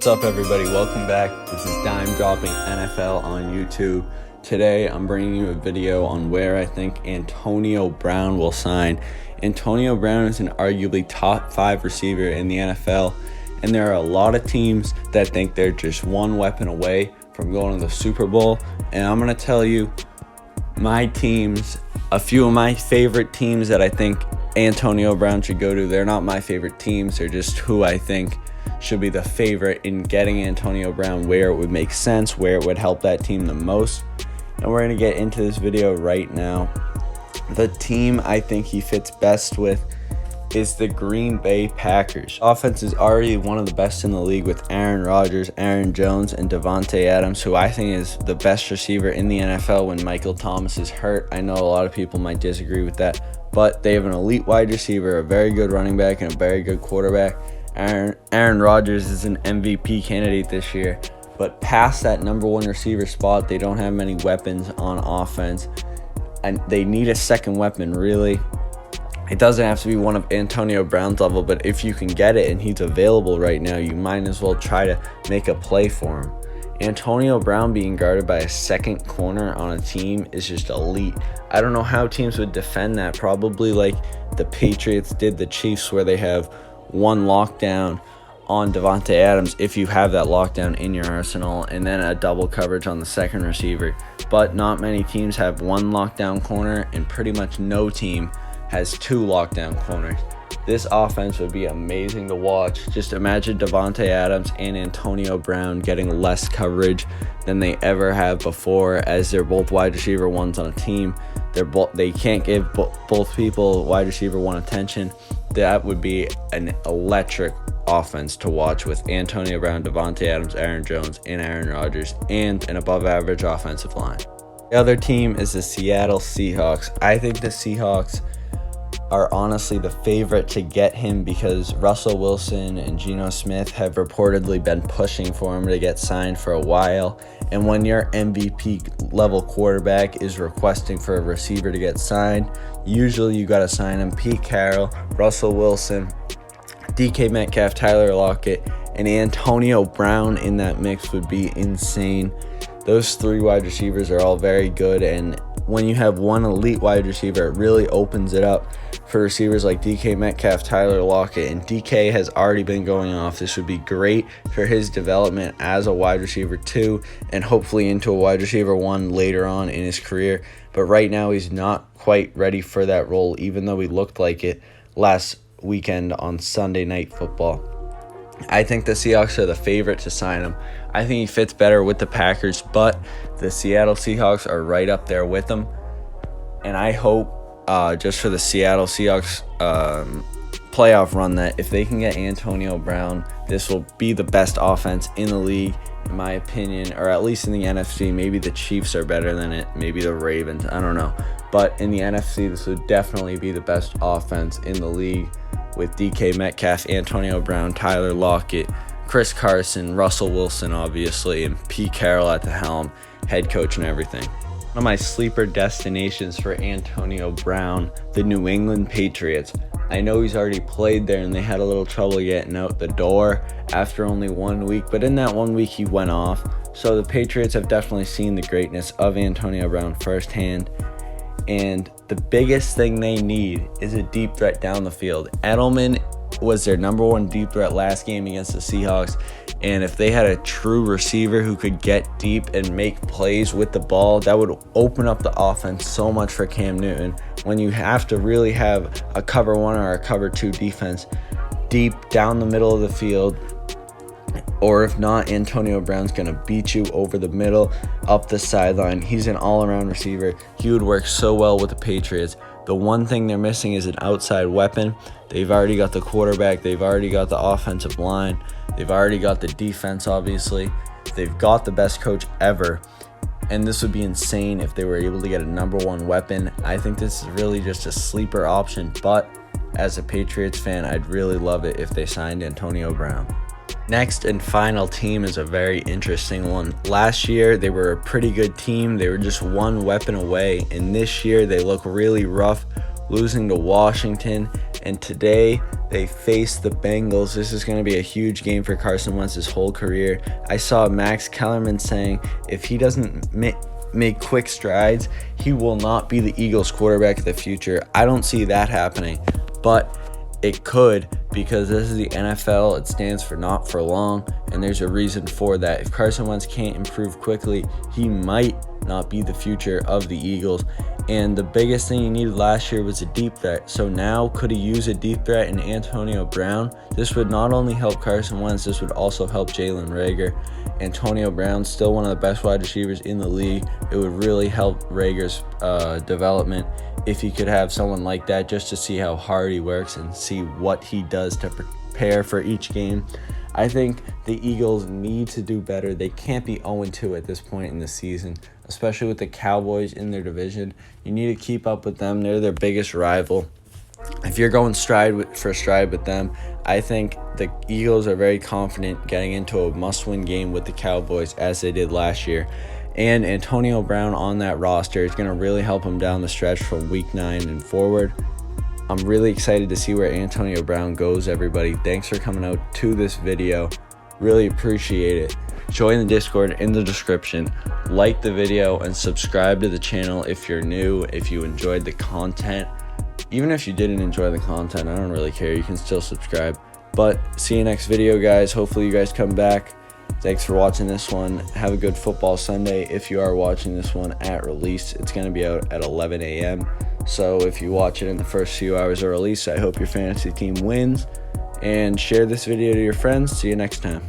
What's up, everybody? Welcome back. This is Dime Dropping NFL on YouTube. Today I'm bringing you a video on where I think Antonio Brown will sign. Antonio Brown is an arguably top 5 receiver in the NFL, and there are a lot of teams that think they're just one weapon away from going to the Super Bowl. And I'm going to tell you my teams, a few of my favorite teams that I think Antonio Brown should go to. They're not my favorite teams, they're just who I think should be the favorite in getting Antonio Brown, where it would make sense, where it would help that team the most. And we're going to get into this video right now. The team I think he fits best with is the Green Bay Packers. Offense is already one of the best in the league with Aaron Rodgers, Aaron Jones, and Davante Adams, who I think is the best receiver in the NFL when Michael Thomas is hurt. I know a lot of people might disagree with that, but they have an elite wide receiver, a very good running back, and a very good quarterback. Aaron Rodgers is an MVP candidate this year, but past that number one receiver spot, they don't have many weapons on offense, and they need a second weapon, really. It doesn't have to be one of Antonio Brown's level, but if you can get it and he's available right now, you might as well try to make a play for him. Antonio Brown being guarded by a second corner on a team is just elite. I don't know how teams would defend that, probably like the Patriots did the Chiefs, where they have one lockdown on Davante Adams if you have that lockdown in your arsenal, and then a double coverage on the second receiver. But not many teams have one lockdown corner, and pretty much no team has 2 lockdown corners. This offense would be amazing to watch. Just imagine Davante Adams and Antonio Brown getting less coverage than they ever have before, as they're both wide receiver ones on a team. They can't give both people wide receiver one attention. That would be an electric offense to watch with Antonio Brown, Davante Adams, Aaron Jones, and Aaron Rodgers, and an above-average offensive line. The other team is the Seattle Seahawks. I think the Seahawks are honestly the favorite to get him because Russell Wilson and Geno Smith have reportedly been pushing for him to get signed for a while. And when your MVP level quarterback is requesting for a receiver to get signed, usually you got to sign him. Pete Carroll, Russell Wilson, DK Metcalf, Tyler Lockett, and Antonio Brown in that mix would be insane. Those 3 wide receivers are all very good, and when you have one elite wide receiver, it really opens it up for receivers like DK Metcalf, Tyler Lockett, and DK has already been going off. This would be great for his development as a wide receiver 2, and hopefully into a wide receiver 1 later on in his career. But right now he's not quite ready for that role, even though he looked like it last weekend on Sunday Night Football. I think the Seahawks are the favorite to sign him. I think he fits better with the Packers, but the Seattle Seahawks are right up there with him. And I hope, just for the Seattle Seahawks playoff run, that if they can get Antonio Brown, this will be the best offense in the league, in my opinion, or at least in the NFC. Maybe the Chiefs are better than it, maybe the Ravens, I don't know. But in the NFC, this would definitely be the best offense in the league, with DK Metcalf, Antonio Brown, Tyler Lockett, Chris Carson, Russell Wilson, obviously, and Pete Carroll at the helm, head coach and everything. One of my sleeper destinations for Antonio Brown, the New England Patriots. I know he's already played there, and they had a little trouble getting out the door after only 1 week, but in that 1 week he went off. So the Patriots have definitely seen the greatness of Antonio Brown firsthand. And the biggest thing they need is a deep threat down the field. Edelman was their number 1 deep threat last game against the Seahawks. And if they had a true receiver who could get deep and make plays with the ball, that would open up the offense so much for Cam Newton. When you have to really have a cover 1 or a cover 2 defense deep down the middle of the field, or if not, Antonio Brown's going to beat you over the middle, up the sideline. He's an all-around receiver. He would work so well with the Patriots. The one thing they're missing is an outside weapon. They've already got the quarterback. They've already got the offensive line. They've already got the defense, obviously. They've got the best coach ever. And this would be insane if they were able to get a number 1 weapon. I think this is really just a sleeper option, but as a Patriots fan, I'd really love it if they signed Antonio Brown. Next and final team is a very interesting one. Last year, they were a pretty good team. They were just 1 weapon away, and this year they look really rough losing to Washington, and today they face the Bengals. This is going to be a huge game for Carson Wentz's whole career. I saw Max Kellerman saying if he doesn't make quick strides, he will not be the Eagles quarterback of the future. I don't see that happening, but it could, because this is the NFL. It stands for not for long, and there's a reason for that. If Carson Wentz can't improve quickly, he might not be the future of the Eagles. And the biggest thing he needed last year was a deep threat. So now, could he use a deep threat in Antonio Brown? This would not only help Carson Wentz, this would also help Jalen Reagor. Antonio Brown, still one of the best wide receivers in the league. It would really help Reagor's development if he could have someone like that, just to see how hard he works and see what he does to prepare for each game. I think the Eagles need to do better. They can't be 0-2 at this point in the season, especially with the Cowboys in their division. You need to keep up with them. They're their biggest rival. If you're going stride for stride with them, I think the Eagles are very confident getting into a must-win game with the Cowboys, as they did last year. And Antonio Brown on that roster is going to really help him down the stretch from Week 9 and forward. I'm really excited to see where Antonio Brown goes, everybody. Thanks for coming out to this video. Really appreciate it. Join the Discord in the description. Like the video and subscribe to the channel if you're new, if you enjoyed the content. Even if you didn't enjoy the content, I don't really care. You can still subscribe. But see you next video, guys. Hopefully you guys come back. Thanks for watching this one. Have a good football Sunday. If you are watching this one at release, it's going to be out at 11 a.m. So if you watch it in the first few hours of release, I hope your fantasy team wins. And share this video to your friends. See you next time.